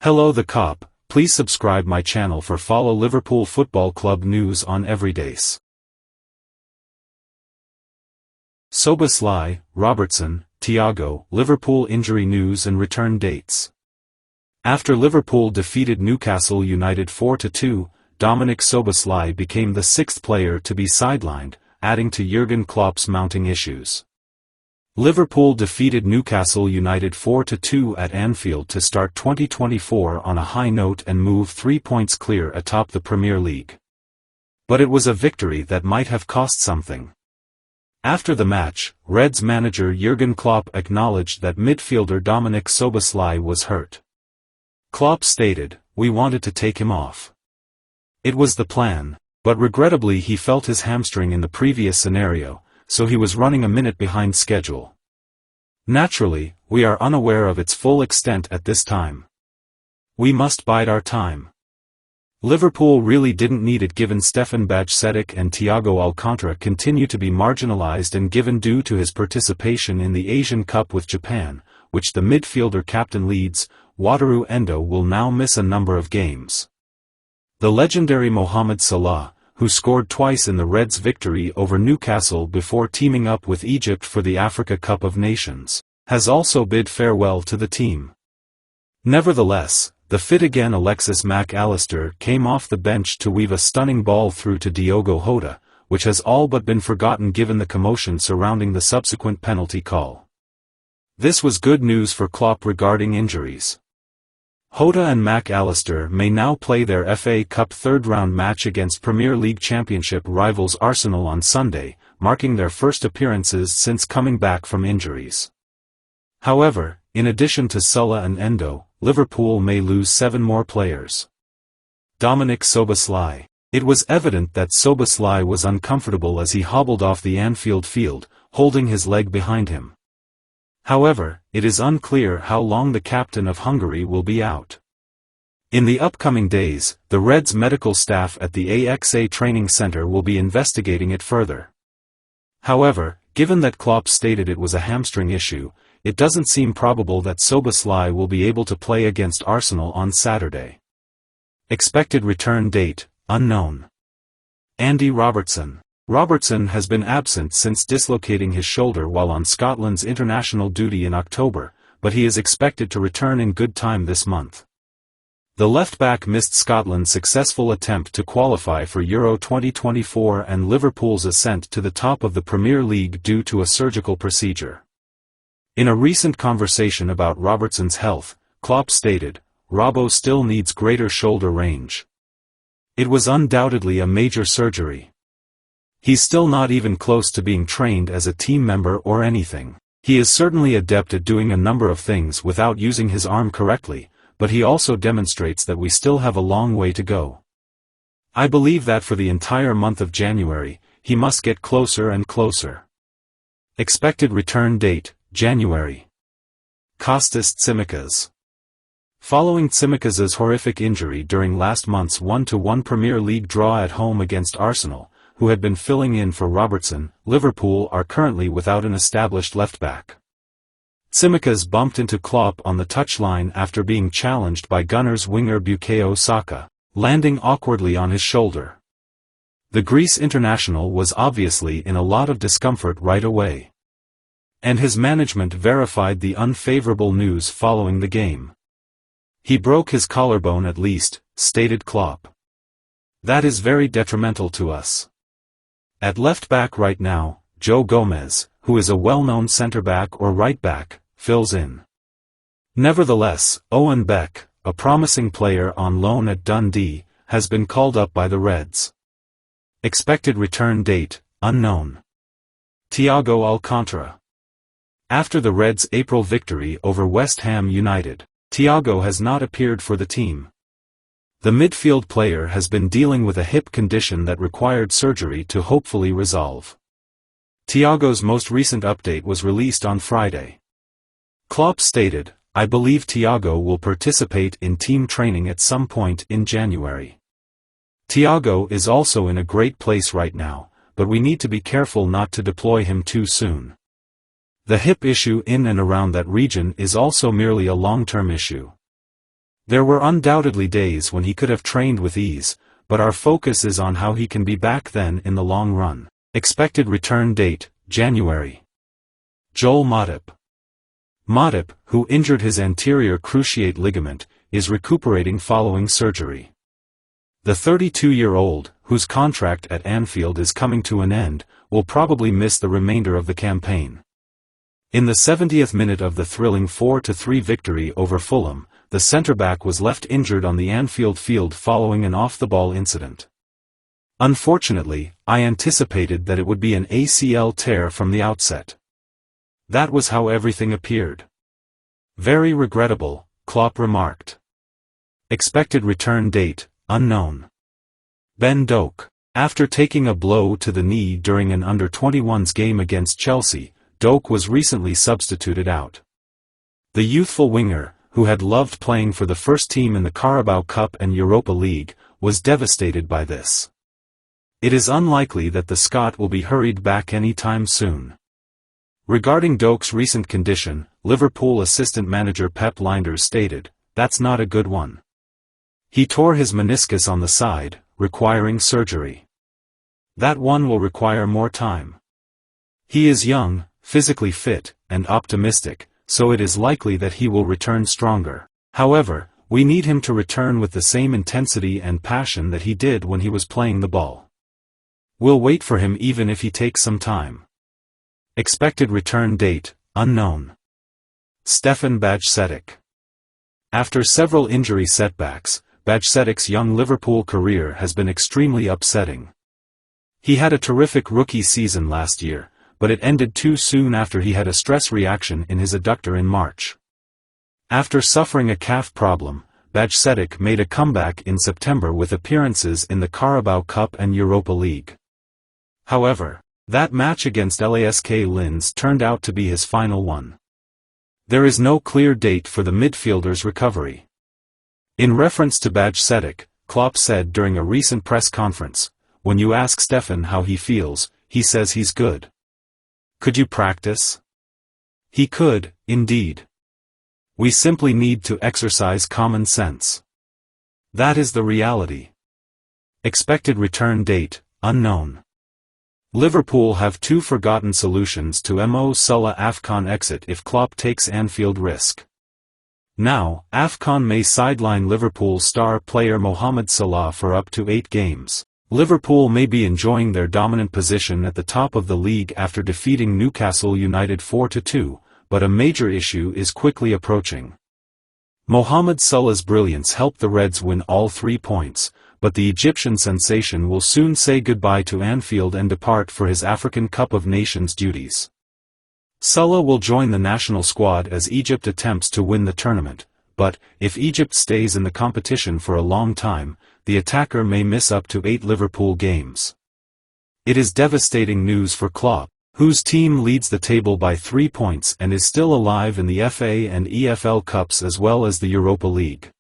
Hello the cop, please subscribe my channel for follow Liverpool Football Club news on every days. Szoboszlai, Robertson, Thiago, Liverpool injury news and return dates. After Liverpool defeated Newcastle United 4-2, Dominik Szoboszlai became the sixth player to be sidelined, adding to Jurgen Klopp's mounting issues. Liverpool defeated Newcastle United 4-2 at Anfield to start 2024 on a high note and move 3 points clear atop the Premier League. But it was a victory that might have cost something. After the match, Reds manager Jurgen Klopp acknowledged that midfielder Dominik Szoboszlai was hurt. Klopp stated, "We wanted to take him off. It was the plan, but regrettably he felt his hamstring in the previous scenario, so he was running a minute behind schedule. Naturally, we are unaware of its full extent at this time. We must bide our time." Liverpool really didn't need it given Stefan Bajcetic and Thiago Alcantara continue to be marginalized and given due to his participation in the Asian Cup with Japan, which the midfielder captain leads. Wataru Endo will now miss a number of games. The legendary Mohamed Salah, who scored twice in the Reds' victory over Newcastle before teaming up with Egypt for the Africa Cup of Nations, has also bid farewell to the team. Nevertheless, the fit-again Alexis Mac Allister came off the bench to weave a stunning ball through to Diogo Jota, which has all but been forgotten given the commotion surrounding the subsequent penalty call. This was good news for Klopp regarding injuries. Jota and Mac Allister may now play their FA Cup third-round match against Premier League Championship rivals Arsenal on Sunday, marking their first appearances since coming back from injuries. However, in addition to Salah and Endo, Liverpool may lose 7 more players. Dominik Szoboszlai. It was evident that Szoboszlai was uncomfortable as he hobbled off the Anfield field, holding his leg behind him. However, it is unclear how long the captain of Hungary will be out. In the upcoming days, the Reds medical staff at the AXA training center will be investigating it further. However, given that Klopp stated it was a hamstring issue, it doesn't seem probable that Szoboszlai will be able to play against Arsenal on Saturday. Expected return date, unknown. Andy Robertson. Robertson has been absent since dislocating his shoulder while on Scotland's international duty in October, but he is expected to return in good time this month. The left-back missed Scotland's successful attempt to qualify for Euro 2024 and Liverpool's ascent to the top of the Premier League due to a surgical procedure. In a recent conversation about Robertson's health, Klopp stated, "Robbo still needs greater shoulder range. It was undoubtedly a major surgery. He's still not even close to being trained as a team member or anything. He is certainly adept at doing a number of things without using his arm correctly, but he also demonstrates that we still have a long way to go. I believe that for the entire month of January, he must get closer and closer." Expected return date, January. Kostas Tsimikas. Following Tsimikas' horrific injury during last month's 1-1 Premier League draw at home against Arsenal, who had been filling in for Robertson, Liverpool are currently without an established left-back. Tsimikas bumped into Klopp on the touchline after being challenged by Gunners winger Bukayo Saka, landing awkwardly on his shoulder. The Greece international was obviously in a lot of discomfort right away. And his management verified the unfavorable news following the game. "He broke his collarbone at least," stated Klopp. "That is very detrimental to us." At left-back right now, Joe Gomez, who is a well-known centre-back or right-back, fills in. Nevertheless, Owen Beck, a promising player on loan at Dundee, has been called up by the Reds. Expected return date, unknown. Thiago Alcantara. After the Reds' April victory over West Ham United, Thiago has not appeared for the team. The midfield player has been dealing with a hip condition that required surgery to hopefully resolve. Thiago's most recent update was released on Friday. Klopp stated, "I believe Thiago will participate in team training at some point in January. Thiago is also in a great place right now, but we need to be careful not to deploy him too soon. The hip issue in and around that region is also merely a long-term issue. There were undoubtedly days when he could have trained with ease, but our focus is on how he can be back then in the long run. Expected return date, January. Joel Matip. Matip, who injured his anterior cruciate ligament, is recuperating following surgery. The 32-year-old, whose contract at Anfield is coming to an end, will probably miss the remainder of the campaign. In the 70th minute of the thrilling 4-3 victory over Fulham, the centre-back was left injured on the Anfield field following an off-the-ball incident. Unfortunately, I anticipated that it would be an ACL tear from the outset. That was how everything appeared. Very regrettable, Klopp remarked. Expected return date, unknown. Ben Doak. After taking a blow to the knee during an under-21s game against Chelsea, Doak was recently substituted out. The youthful winger, who had loved playing for the first team in the Carabao Cup and Europa League, was devastated by this. It is unlikely that the Scot will be hurried back anytime soon. Regarding Doak's recent condition, Liverpool assistant manager Pep Lijnders stated, "That's not a good one. He tore his meniscus on the side, requiring surgery. That one will require more time. He is young, physically fit, and optimistic, so it is likely that he will return stronger. However, we need him to return with the same intensity and passion that he did when he was playing the ball. We'll wait for him even if he takes some time." Expected return date, unknown. Stefan Bajcetic. After several injury setbacks, Bajcetic's young Liverpool career has been extremely upsetting. He had a terrific rookie season last year, but it ended too soon after he had a stress reaction in his adductor in March. After suffering a calf problem, Bajcetic made a comeback in September with appearances in the Carabao Cup and Europa League. However, that match against LASK Linz turned out to be his final one. There is no clear date for the midfielder's recovery. In reference to Bajcetic, Klopp said during a recent press conference, "When you ask Stefan how he feels, he says he's good. Could you practice? He could, indeed. We simply need to exercise common sense. That is the reality." Expected return date, unknown. Liverpool have two forgotten solutions to Mo Salah AFCON exit if Klopp takes Anfield risk. Now, AFCON may sideline Liverpool star player Mohamed Salah for up to 8 games. Liverpool may be enjoying their dominant position at the top of the league after defeating Newcastle United 4-2, but a major issue is quickly approaching. Mohamed Salah's brilliance helped the Reds win all 3 points, but the Egyptian sensation will soon say goodbye to Anfield and depart for his African Cup of Nations duties. Salah will join the national squad as Egypt attempts to win the tournament, but, if Egypt stays in the competition for a long time, the attacker may miss up to 8 Liverpool games. It is devastating news for Klopp, whose team leads the table by 3 points and is still alive in the FA and EFL Cups as well as the Europa League.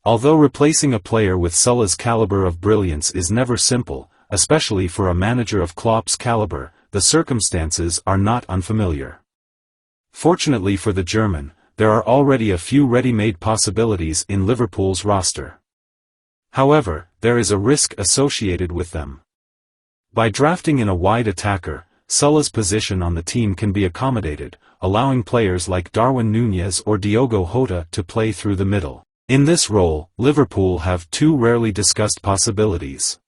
Although replacing a player with Salah's caliber of brilliance is never simple, especially for a manager of Klopp's caliber, the circumstances are not unfamiliar. Fortunately for the German, there are already a few ready-made possibilities in Liverpool's roster. However, there is a risk associated with them. By drafting in a wide attacker, Salah's position on the team can be accommodated, allowing players like Darwin Núñez or Diogo Jota to play through the middle. In this role, Liverpool have 2 rarely discussed possibilities.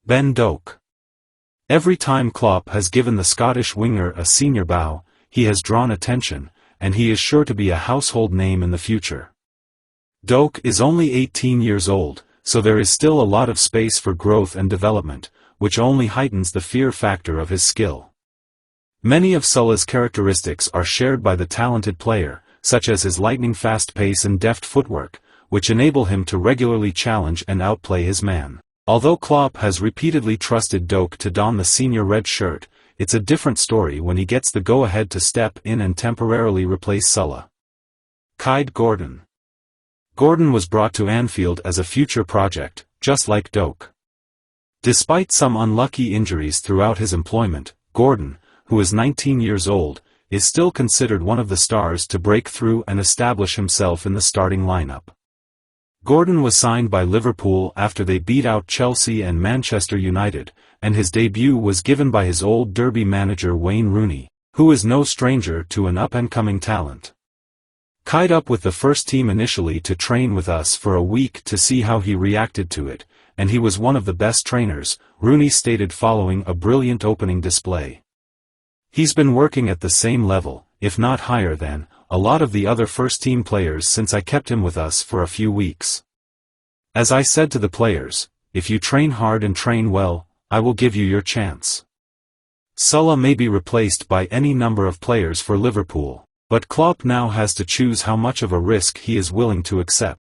Ben Doak. Every time Klopp has given the Scottish winger a senior bow, he has drawn attention, and he is sure to be a household name in the future. Doak is only 18 years old, so there is still a lot of space for growth and development, which only heightens the fear factor of his skill. Many of Salah's characteristics are shared by the talented player, such as his lightning-fast pace and deft footwork, which enable him to regularly challenge and outplay his man. Although Klopp has repeatedly trusted Doak to don the senior red shirt, it's a different story when he gets the go-ahead to step in and temporarily replace Salah. Kaide Gordon. Gordon was brought to Anfield as a future project, just like Doak. Despite some unlucky injuries throughout his employment, Gordon, who is 19 years old, is still considered one of the stars to break through and establish himself in the starting lineup. Gordon was signed by Liverpool after they beat out Chelsea and Manchester United, and his debut was given by his old Derby manager Wayne Rooney, who is no stranger to an up-and-coming talent. Keyed up with the first team initially to train with us for a week to see how he reacted to it, and he was one of the best trainers, Rooney stated following a brilliant opening display. He's been working at the same level, if not higher than, a lot of the other first-team players since I kept him with us for a few weeks. As I said to the players, if you train hard and train well, I will give you your chance. Salah may be replaced by any number of players for Liverpool, but Klopp now has to choose how much of a risk he is willing to accept.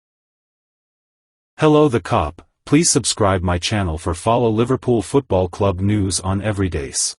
Hello the Cop, please subscribe my channel for follow Liverpool Football Club news on everydays.